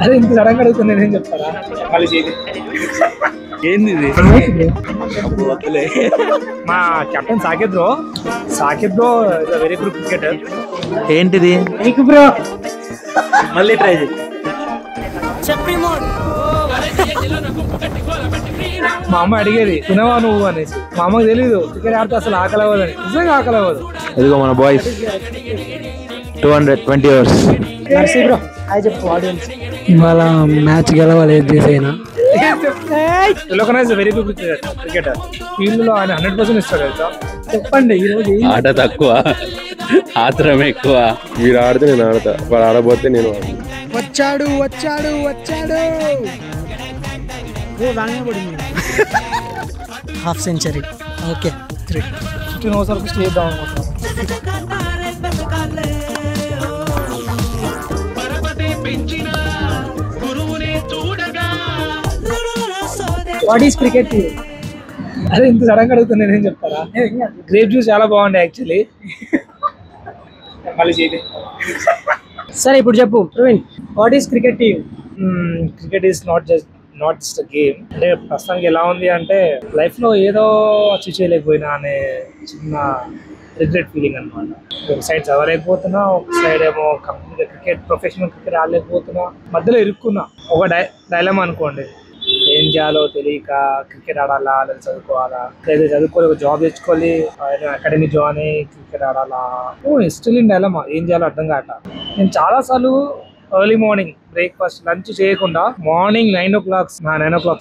అదే ఇంత సడన్గా అడుగుతుంది నేనేం చెప్తారా మళ్ళీ చేయండి. ఏంది ఇది? మా captain Saketh bro very good cricketer. ఏంటిది? బ్రో మళ్ళీ ట్రై చేయి. మా అమ్మ అడిగేది తినవా నువ్వు అనేసి. మా అమ్మకి తెలీదు క్రికెట్ ఆడితే అసలు ఆకలి అవ్వదని. నిజంగా ఆకలి అవ్వదు. ఇదిగో మన బాయ్స్ 220 అవర్స్. బ్రో హాయ్ చెప్పు ఆడియన్స్. ఇవాళ మ్యాచ్ గెలవాలి ఏది చేసైనా. తిలోకనాజ్ వెరీ గుడ్ క్రికెటర్. ఫీల్డ్ లో ఆయన 100% ఇస్తాడు తెలుసా. చెప్పండి ఈ రోజు ఆట తక్కువ, ఆత్రం ఎక్కువ. వీడు ఆడితే నేను ఆడతా, వాడు ఆడబోతే నేను ఆడతా. వచ్చాడు వచ్చాడు వచ్చాడు. Half century. ఓకే 15 ఓవర్స్ వరకు స్టే చేద్దాం అనుకుంటున్నాం. What is cricket? అదే ఇంత సడన్గా అడుగుతుంది నేనేం చెప్తారా. గ్రేప్ జ్యూస్ చాలా బాగుండే యాక్చువల్లీ. మళ్ళీ చేయండి. సరే ఇప్పుడు చెప్పు Praveen, what is cricket team? Cricket is not just game. అంటే ప్రస్తుతానికి ఎలా ఉంది అంటే లైఫ్ లో ఏదో అచీవ్ చేయలేకపోయినా అనే చిన్న రిగ్రెట్ ఫీలింగ్ అనమాట. ఒక సైడ్ చదవలేకపోతున్నా, ఒక సైడ్ ఏమో కంప్లీట్ క్రికెట్ ప్రొఫెషనల్ క్రికెట్ ఆడలేకపోతున్నా. మధ్యలో ఇరుక్కున్నా. ఒక డైలమా అనుకోండి. ఏం చేయాలో తెలియక క్రికెట్ ఆడాలా లేదా చదువుకోవాలా, లేదా చదువుకోవాలి ఒక జాబ్ తెచ్చుకోవాలి, అకాడమీ జాయిన్ అయ్యి క్రికెట్ ఆడాలా. Still in dilemma. ఏం చేయాలో అర్థం కాక నేను చాలా సార్లు ఎర్లీ మార్నింగ్ బ్రేక్ఫాస్ట్ లంచ్ చేయకుండా మార్నింగ్ 9 o'clock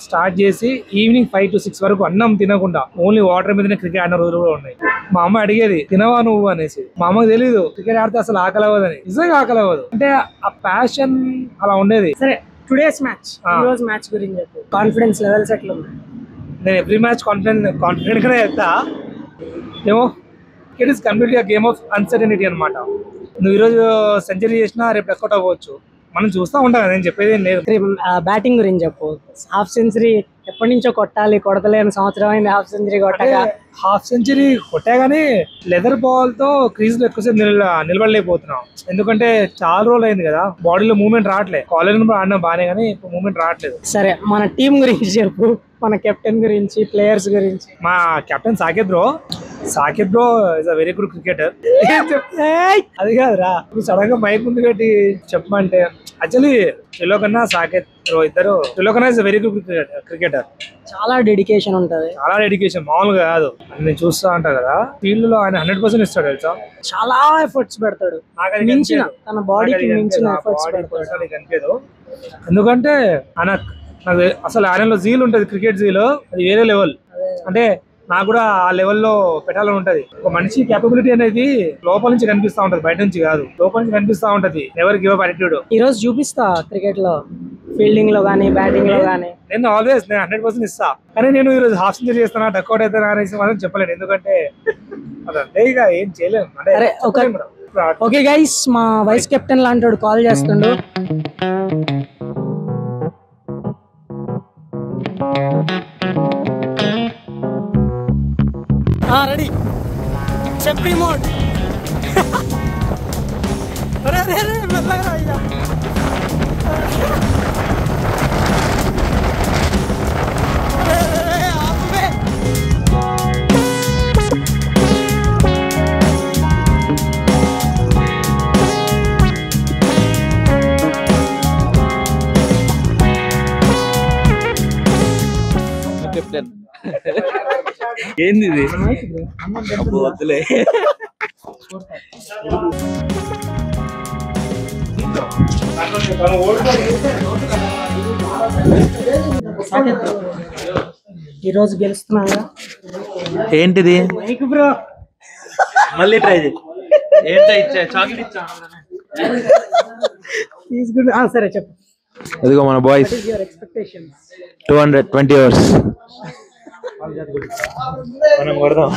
స్టార్ట్ చేసి ఈవినింగ్ 5 to 6 వరకు అన్నం తినకుండా ఓన్లీ వాటర్ మీదనే క్రికెట్ ఆడిన రోజులు కూడా ఉన్నాయి. మా అమ్మ అడిగేది తినవా నువ్వు అనేసి. మా అమ్మకి తెలీదు క్రికెట్ ఆడితే అసలు ఆకలి అవ్వదని. నిజంగా ఆకలి అవ్వదు. అంటే ఆ ప్యాషన్ అలా ఉండేది. సరే టుడేస్ మ్యాచ్, ఈ రోజు మ్యాచ్ గురించి చెప్పు. కాన్ఫిడెన్స్ లెవెల్స్ ఎట్లా ఉన్నాయి? నేను ఎవ్రీ మ్యాచ్ కాన్ఫిడెంట్ గానే వెళ్తా. ఏమో it is completely game of uncertainty అనమాట. నువ్వు ఈరోజు సెంచరీ చేసినా రేపు డక్అట్ అవ్వచ్చు. మనం చూస్తూ ఉంటాం కదా. నేను చెప్పేది ఏం లేదు. బ్యాటింగ్ గురించి చెప్పు. హాఫ్ సెంచరీ ఎప్పటి నుంచో కొట్టాలి, కొడతలేని సంవత్సరం అయింది హాఫ్ సెంచరీ కొట్టగా. హాఫ్ సెంచరీ కొట్టా కానీ లెదర్ బాల్ తో క్రీజ్ లో ఎక్కువసేపు నిలబడలేకపోతున్నాం. ఎందుకంటే చాలా రోజులు అయింది కదా, బాడీలో మూవ్మెంట్ రావట్లేదు. కాలేజ్ ఆడినా బాగానే కానీ ఇప్పుడు మూవ్మెంట్ రావట్లేదు. సరే మన టీం గురించి చెప్పు, మన కెప్టెన్ గురించి, ప్లేయర్స్ గురించి. మా captain Saketh bro is a very good cricketer. అది కాదురా, ఇప్పుడు సడన్ గా మైక్ ముందు పెట్టి చెప్పమంటే యాక్చువల్లీ తిలోకన్నా సాకేత్ బ్రో ఇద్దరు. Tilokanna is a very good cricketer. చాలా డెడికేషన్ ఉంటది. చాలా డెడికేషన్ మామూలుగా కాదు. నేను చూస్తా ఉంటా కదా, ఫీల్డ్ లో ఆయన 100% ఇస్తాడు తెలుసా. చాలా ఎఫర్ట్స్ పెడతాడు. మించిన తన బాడీకి మించిన ఎఫర్ట్స్ కనిపించదు. ఎందుకంటే నాకు అసలు ఆయనలో జీల్ ఉంటది, క్రికెట్ జీల్. అది వేరే లెవెల్. అంటే నాకు కూడా ఆ లెవెల్లో పెట్టాలని ఉంటది. ఒక మనిషి కేపబిలిటీ అనేది లోపల నుంచి కనిపిస్తా ఉంటది, బయట నుంచి కాదు. లోపల నుంచి కనిపిస్తా ఉంటది. Never give up attitude. ఈ రోజు చూపిస్తా క్రికెట్ లో, ఫీల్డింగ్ లో గానీ, బ్యాటింగ్ లో గానీ. నేను 100% ఇస్తా. కానీ నేను ఈరోజు హాఫ్ సెంచరీ చేస్తానా, డక్అట్ అవుతానా అనేసి మాత్రం చెప్పలేను. ఎందుకంటే అదంతే, ఇక ఏం చేయలేము. అంటే ఓకే గైస్, మా వైస్ కెప్టెన్ లాంటి కాల్ చేస్తుండు. రెడీ చెప్పి మోడ్. ఏంది ఇది? వద్దులే. ఈ రోజు గెలుస్తున్నా. ఏంటిది? బ్రో మళ్ళీ ట్రై చేయి. ఏంటో ఇచ్చా, చాక్లెట్ ఇచ్చా. సరే చెప్పు. ఇదిగో మన బాయ్స్ 220 అవర్స్.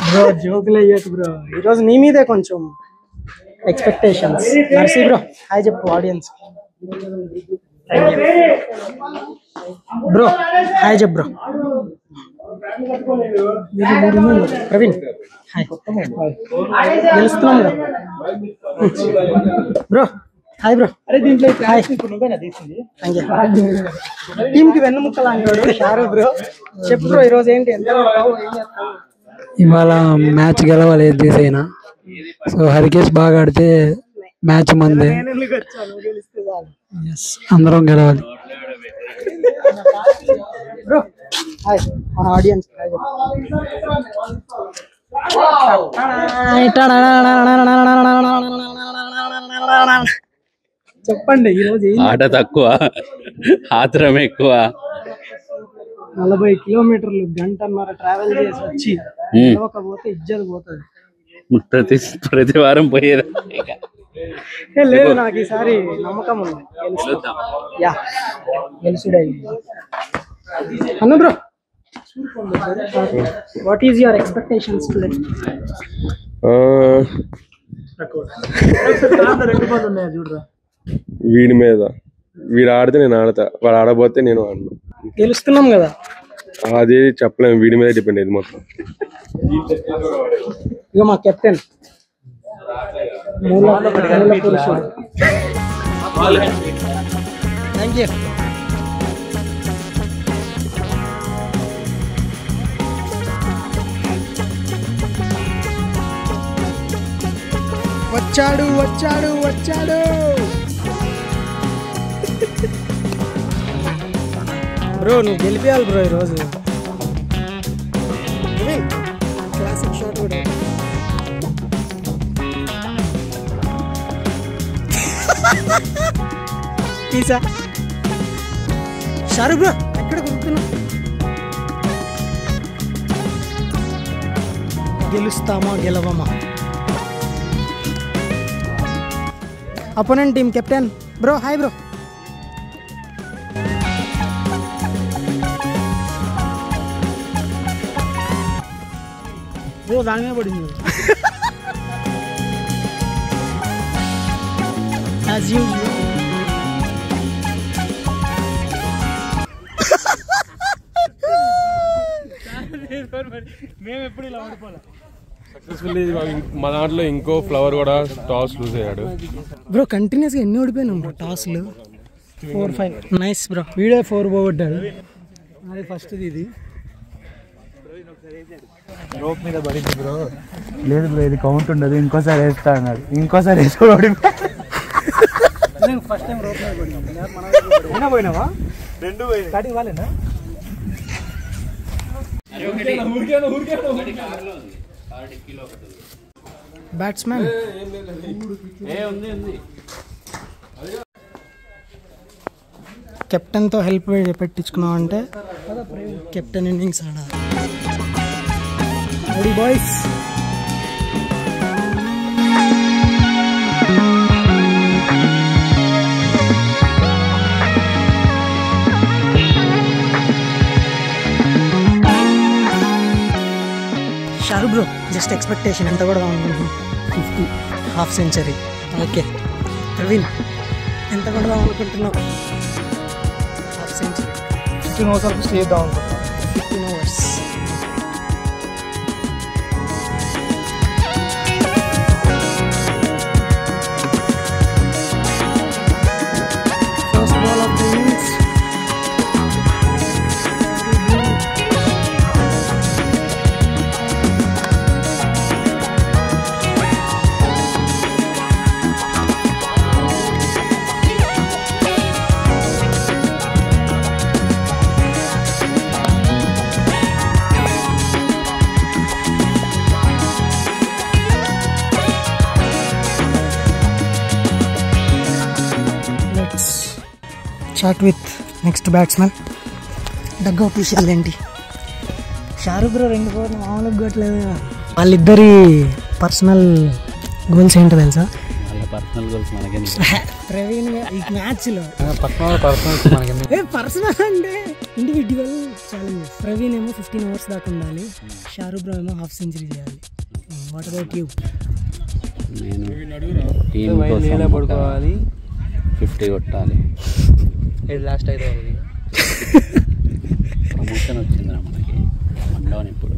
బ్రో జోకులు అయ్యాక బ్రో, ఈరోజు నీ మీదే కొంచెం ఎక్స్పెక్టేషన్స్. నర్సీ బ్రో హాయ్ చెప్పు ఆడియన్స్. బ్రో హాయ్ చెప్పు బ్రో. ప్రవీణ్ హాయ్. గెలుస్తున్నాం బ్రో. Hi bro. అరే దీంట్లో టీమ్ కి వెన్నుముక్క లాంటి షారూక్ బ్రో. చెప్పు బ్రో ఈరోజు ఏంటి, ఎంత ఇవాళ మ్యాచ్ గెలవాలి ఏది చేసైనా. సో హరికేష్ బాగా ఆడితే మ్యాచ్ మందే. అందరం గెలవాలి. బ్రో హాయ్ మన ఆడియన్స్. చెప్పండి ఈరోజు ఆట తక్కువ, ఆత్రం ఎక్కువ. 40 కిలోమీటర్లు గంటన్నర ట్రావెల్ చేసి వచ్చి గెలవకపోతే ఇజ్జత్ పోతుంది. ప్రతి వారం పోయేది లేదు, నాకు ఈసారి నమ్మకం ఉంది. యా గెలుసుడే. అన్న bro, what is your expectations today? వీడి మీద, వీడు ఆడితే నేను ఆడతా, వాడు ఆడబోతే నేను ఆడను. గెలుస్తున్నాం కదా, అది చెప్పలేము, వీడి మీద డిపెండ్ అయింది మొత్తం. ఇక మా కెప్టెన్ మూల పురుషుడు. Thank you. వచ్చాడు వచ్చాడు వచ్చాడు బ్రో, నువ్వు గెలిపేయాలి బ్రో ఈరోజు. క్లాసిక్ షాట్ కూడా. తీసా షారుఖ్ బ్రో, ఎక్కడ కొడుతున్నా? గెలుస్తామా గెలవమా? Opponent team captain bro. Hi bro. Bro దాని మీద పడింది యాజ్ యూజువల్. మేము ఎప్పుడు ఇలా ఓడిపోలే. సక్సెస్ఫుల్లీ మా దాంట్లో ఇంకో ఫ్లవర్ కూడా టాస్ లూజ్ అయ్యాడు. బ్రో కంటిన్యూస్గా ఎన్ని ఓడిపోయినాం బ్రో టాస్లు? 4-5. Nice bro. వీడే 4 పోగొట్టాడు. అది ఫస్ట్ ఇది రోప్ మీద పడింది బ్రో. లేదు బ్రో, ఇది కౌంట్ ఉండదు, ఇంకోసారి వేస్తా అన్నాడు. ఇంకోసారి వేసి ఫస్ట్ టైం రోప్ మీద పడింది. పోయినావా? 2 పోయినాయి. స్టార్టింగ్ వాళ్ళేనా? బ్యాట్స్మెన్ కెప్టెన్తో హెల్ప్ పెట్టించుకున్నావు అంటే కెప్టెన్ ఇన్నింగ్స్ ఆడాలి boys. Shahrukh bro, just expectation ఎంత కూడా 50 హాఫ్ సెంచరీ. ఓకే ప్రవీణ్, ఎంత కొడదాం అనుకుంటున్నావు? హాఫ్ సెంచరీ 15 ఓవర్స్ వరకు స్టే చేద్దాం అనుకుంటున్నాం. 15 overs. First ball of the innings. Chat with next batsmen. Dugout విషయాలు ఏంటి? షారుఖ్ బ్రో 2 ఓవర్లు మామూలుగా కొట్టలేదు. వాళ్ళిద్దరి పర్సనల్ గోల్స్ ఏంటో తెలుసా? ప్రవీణ్ ఈ మ్యాచ్లో పర్సనల్ అంటే ఇండివిజువల్ ఛాలెంజ్. ప్రవీణ్ ఏమో 15 ఓవర్స్ దాకా ఉండాలి, షారుఖ్ బ్రో ఏమో హాఫ్ సెంచరీ చేయాలి. What about you? నేను పడుకోవాలి, 50 కొట్టాలి. లాస్ట్ 5 ఓవర్లు ప్రమోషన్ వచ్చిందిరా మనకి మండవని. ఇప్పుడు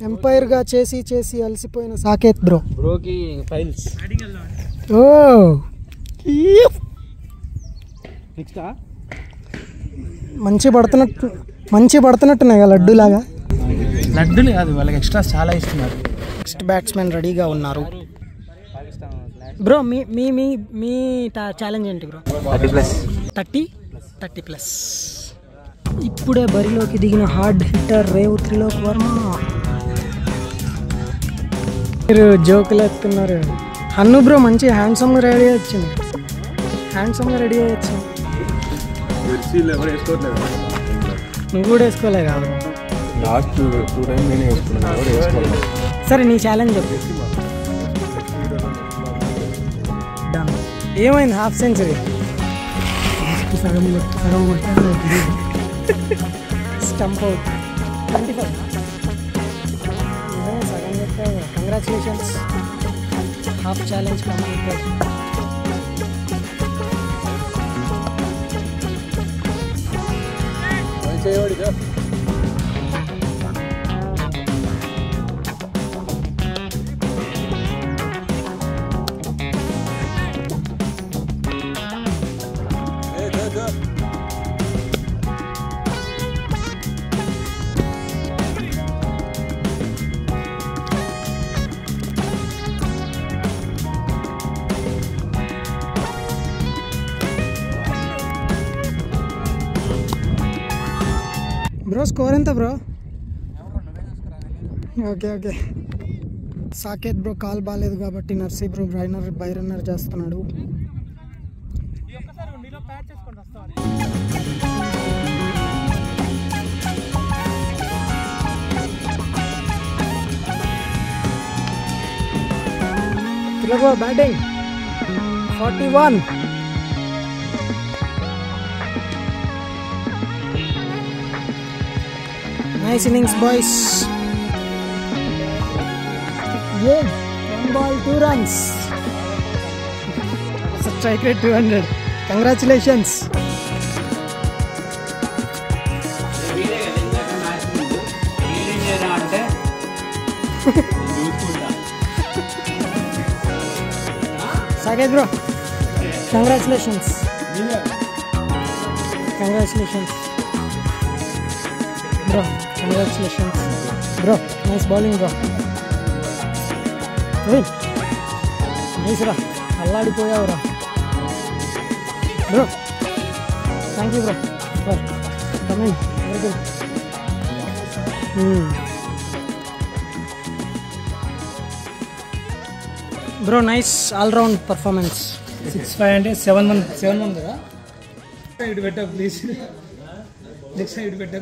ఎంపైర్గా చేసి చేసి అలసిపోయిన సాకేత్ బ్రో. బ్రోకి ఫైల్స్. ఓ నెక్స్టా మంచి పడుతున్నట్టున్నాయి కదా లడ్డూలాగా. లడ్డులు కాదు, వాళ్ళకి ఎక్స్ట్రా చాలా ఇస్తున్నారు. నెక్స్ట్ బ్యాట్స్మెన్ రెడీగా ఉన్నారు. బ్రో మీ మీ మీ మీ ఛాలెంజ్ ఏంటి బ్రో? 30+. ఇప్పుడే బరిలోకి దిగిన hard hitter rave Trilok Varma. మీరు జోకులు ఎత్తున్నారు. హన్ను బ్రో మంచి హ్యాండ్సమ్గా రెడీ వచ్చింది. నువ్వు కూడా వేసుకోలే కాదు. లాస్ట్ 2 టైం నేనే వేసుకున్నాను. సరే నీ ఛాలెంజ్ చెప్పు. ఏమైంది హాఫ్ సెంచరీ? Stump out 25. సగం చెప్పావు. Congratulations, half challenge completed. Bro score ఎంత bro? Okay. Saketh bro call బాగాలేదు కాబట్టి నర్సీ బ్రో బై రన్నర్ చేస్తున్నాడు. Batting 41. Nice innings, boys. Yeah, 1 ball, 2 runs. Strike rate 200. Congratulations. Saket bro, congratulations. Bro, congratulations. Bro, nice bowling bro. Nice ra. అల్లాడిపోయావు రా bro. Thank you bro for coming. Very good. Bro nice all round performance. 6-5 అంటే 7-1 కదా. ఇటు పెట్టా please. Next ఇటు పెట్టా.